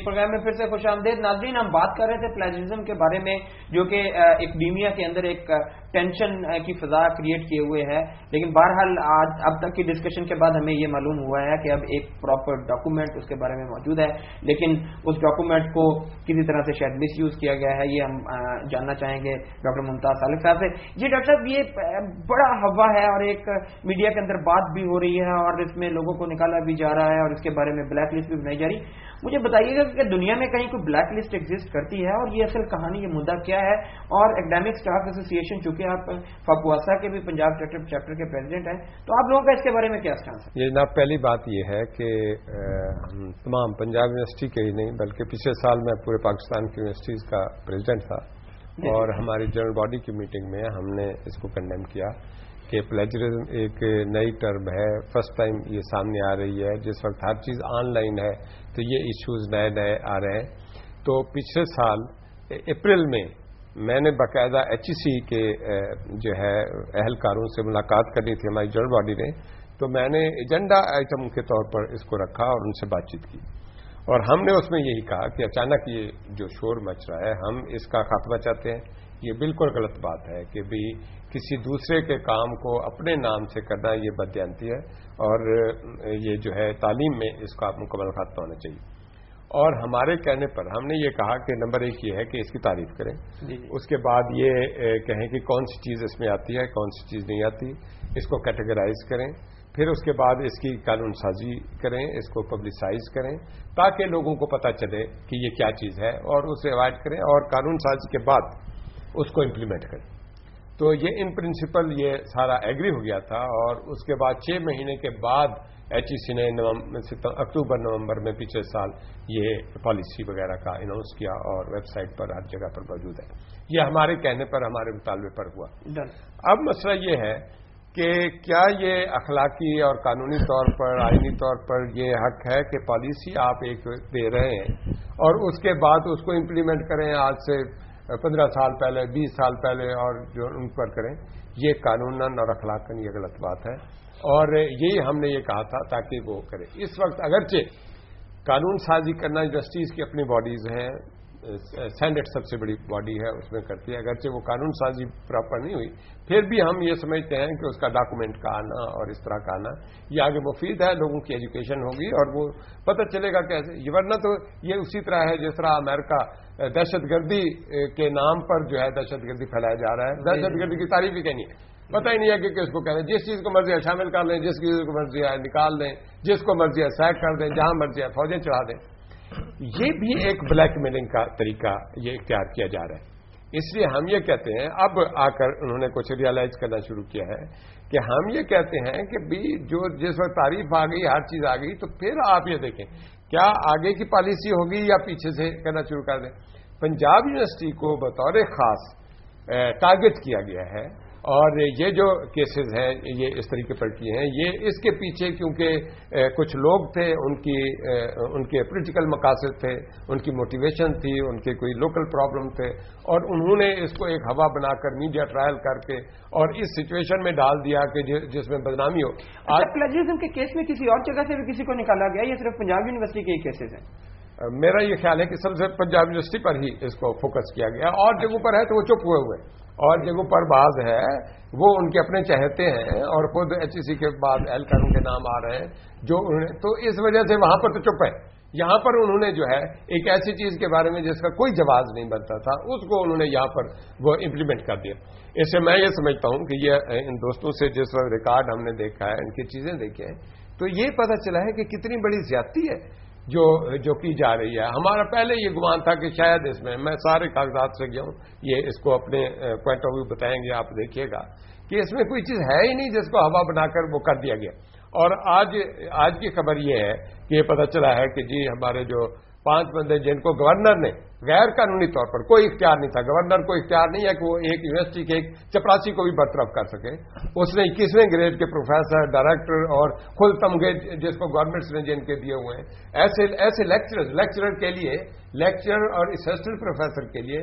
Programme میں پھر سے خوش آمدید ناظرین. ہم بات کر رہے تھے پلیجرزم کے بارے میں جو کہ اکیڈیمیا کے اندر ایک ٹینشن کی فضا کریٹ کیے ہوئے ہے, لیکن بہرحال اب تک کی ڈسکشن کے بعد ہمیں یہ معلوم ہوا ہے کہ اب ایک پراپر ڈاکومنٹ اس کے بارے میں موجود ہے, لیکن اس ڈاکومنٹ کو کسی طرح سے شاید مس یوز کیا گیا ہے. یہ ہم جاننا چاہیں گے ڈاکٹر ممتاز سالک صاحب سے. جی ڈاکٹر صاحب, یہ بڑا ہوا ہے اور ایک میڈیا کے اندر بات بھی ہو رہی ہے اور اس میں لوگوں کو نکالا بھی جا رہا ہے اور اس کے بارے میں بلیک لسٹ بھی بنائی جا رہی. مجھے بتائیے گا کہ دنیا میں کہیں کوئی بلیک لسٹ ایگزسٹ کرتی ہے اور یہ اصل کہانی, یہ مدعا کیا ہے؟ اور اکیڈیمک اسٹاف ایسوسی ایشن, چونکہ آپ فاکواسا کے بھی پنجاب چیپٹر کے پریزیڈنٹ ہیں, تو آپ لوگوں کا اس کے بارے میں کیا اسٹانس ہے؟ یہ جناب, پہلی بات یہ ہے کہ تمام پنجاب یونیورسٹی کے ہی نہیں بلکہ پچھلے سال میں پورے پاکستان کی یونیورسٹیز کا پریزیڈنٹ تھا اور ہماری جنرل باڈی کی میٹنگ میں ہم نے اس کو کنڈیم کیا کہ پلیجرزم ایک نئی ٹرم ہے, فرسٹ ٹائم یہ سامنے آ رہی ہے. جس وقت ہر چیز آن لائن ہے تو یہ ایشوز نئے نئے آ رہے ہیں. تو پچھلے سال اپریل میں نے باقاعدہ ایچ ای سی کے جو ہے اہلکاروں سے ملاقات کرنی تھی ہماری جنرل باڈی نے, تو میں نے ایجنڈا آئٹم کے طور پر اس کو رکھا اور ان سے بات چیت کی اور ہم نے اس میں یہی کہا کہ اچانک یہ جو شور مچ رہا ہے ہم اس کا خاتمہ چاہتے ہیں. یہ بالکل غلط بات ہے کہ بھی کسی دوسرے کے کام کو اپنے نام سے کرنا یہ بددیانتی ہے اور یہ جو ہے تعلیم میں اس کا مکمل خاتمہ ہونا چاہیے. اور ہمارے کہنے پر ہم نے یہ کہا کہ نمبر 1 یہ ہے کہ اس کی تعریف کریں, اس کے بعد یہ کہیں کہ کون سی چیز اس میں آتی ہے کون سی چیز نہیں آتی, اس کو کیٹیگرائز کریں, پھر اس کے بعد اس کی قانون سازی کریں, اس کو پبلسائز کریں تاکہ لوگوں کو پتہ چلے کہ یہ کیا چیز ہے اور اسے اوائڈ کریں اور قانون سازی کے بعد اس کو امپلیمنٹ کریں. تو یہ ان پرنسپل یہ سارا ایگری ہو گیا تھا اور اس کے بعد 6 مہینے کے بعد ایچ ای سی نے اکتوبر نومبر میں پچھلے سال یہ پالیسی وغیرہ کا اناؤنس کیا اور ویب سائٹ پر ہر جگہ پر موجود ہے. یہ ہمارے کہنے پر ہمارے مطالبے پر ہوا. اب مسئلہ یہ ہے کہ کیا یہ اخلاقی اور قانونی طور پر آئینی طور پر یہ حق ہے کہ پالیسی آپ ایک دے رہے ہیں اور اس کے بعد اس کو امپلیمنٹ کریں آج سے 15 سال پہلے 20 سال پہلے اور جو ان پر کریں؟ یہ قانوناً اور اخلاقاً یہ غلط بات ہے اور یہی ہم نے یہ کہا تھا تاکہ وہ کرے. اس وقت اگرچہ قانون سازی کرنا یونیورسٹیز کی اپنی باڈیز ہیں, سینٹ سب سے بڑی باڈی ہے اس میں کرتی ہے, اگرچہ وہ قانون سازی پراپر نہیں ہوئی پھر بھی ہم یہ سمجھتے ہیں کہ اس کا ڈاکومنٹ کا آنا اور اس طرح کا آنا یہ آگے مفید ہے, لوگوں کی ایجوکیشن ہوگی اور وہ پتہ چلے گا کیسے. ورنہ تو یہ اسی طرح ہے جس طرح امریکہ دہشت گردی کے نام پر جو ہے دہشت گردی پھیلایا جا رہا ہے. دہشت گردی کی تعریف ہی کہنی ہے, پتہ ہی نہیں ہے کہ کس کو کہنا ہے. جس چیز کو مرضی ہے شامل کر لیں, جس چیز کو مرضی ہے نکال دیں, جس کو مرضی ہے سیک کر دیں, جہاں مرضی ہے فوجیں چڑھا دیں. یہ بھی ایک بلیک میلنگ کا طریقہ یہ اختیار کیا جا رہا ہے. اس لیے ہم یہ کہتے ہیں, اب آ کر انہوں نے کچھ ریئلائز کرنا شروع کیا ہے کہ ہم یہ کہتے ہیں کہ بھی جو جس وقت تعریف آ گئی ہر چیز آ گئی تو پھر آپ یہ دیکھیں کیا آگے کی پالیسی ہوگی یا پیچھے سے کرنا شروع کر دیں. پنجاب یونیورسٹی کو بطور خاص ٹارگٹ کیا گیا ہے اور یہ جو کیسز ہیں یہ اس طریقے پر کیے ہیں. یہ اس کے پیچھے کیونکہ کچھ لوگ تھے, ان کے پولیٹیکل مقاصد تھے, ان کی موٹیویشن تھی, ان کے کوئی لوکل پرابلم تھے اور انہوں نے اس کو ایک ہوا بنا کر میڈیا ٹرائل کر کے اور اس سچویشن میں ڈال دیا کہ جس میں بدنامی ہو. آج پلیجرزم کے کیس میں کسی اور جگہ سے بھی کسی کو نکالا گیا یا صرف پنجاب یونیورسٹی کے کیسز ہیں؟ میرا یہ خیال ہے کہ سب سے پنجاب یونیورسٹی پر ہی اس کو فوکس کیا گیا. اور جگہوں پر ہے تو وہ چپ ہوئے اور جگہوں پر بعض ہے وہ ان کے اپنے چہتے ہیں اور خود ایچ ای سی کے بعد اہلکاروں کے نام آ رہے ہیں جو انہوں نے, تو اس وجہ سے وہاں پر تو چپ ہے. یہاں پر انہوں نے جو ہے ایک ایسی چیز کے بارے میں جس کا کوئی جواز نہیں بنتا تھا اس کو انہوں نے یہاں پر وہ امپلیمنٹ کر دیا. اس سے میں یہ سمجھتا ہوں کہ یہ ان دوستوں سے جس وقت ریکارڈ ہم نے دیکھا ہے, ان کی چیزیں دیکھیں ہیں, تو یہ پتہ چلا ہے کہ کتنی بڑی زیادتی ہے جو کی جا رہی ہے. ہمارا پہلے یہ گمان تھا کہ شاید اس میں سارے کاغذات سے گیا ہوں, یہ اس کو اپنے پوائنٹ آف ویو بتائیں گے, آپ دیکھیے گا کہ اس میں کوئی چیز ہے ہی نہیں جس کو ہوا بنا کر وہ کر دیا گیا. اور آج کی خبر یہ ہے کہ یہ پتہ چلا ہے کہ جی ہمارے جو 5 بندے جن کو گورنر نے غیر قانونی طور پر کوئی اختیار نہیں تھا, گورنر کو اختیار نہیں ہے کہ وہ ایک یونیورسٹی کے ایک چپراسی کو بھی برطرف کر سکے. اس نے 21ویں گریڈ کے پروفیسر, ڈائریکٹر اور خود تمغے جس کو گورنمنٹ نے جن کے دیے ہوئے ہیں ایسے لیکچرر کے لیے, لیکچرر اور اسسٹنٹ پروفیسر کے لیے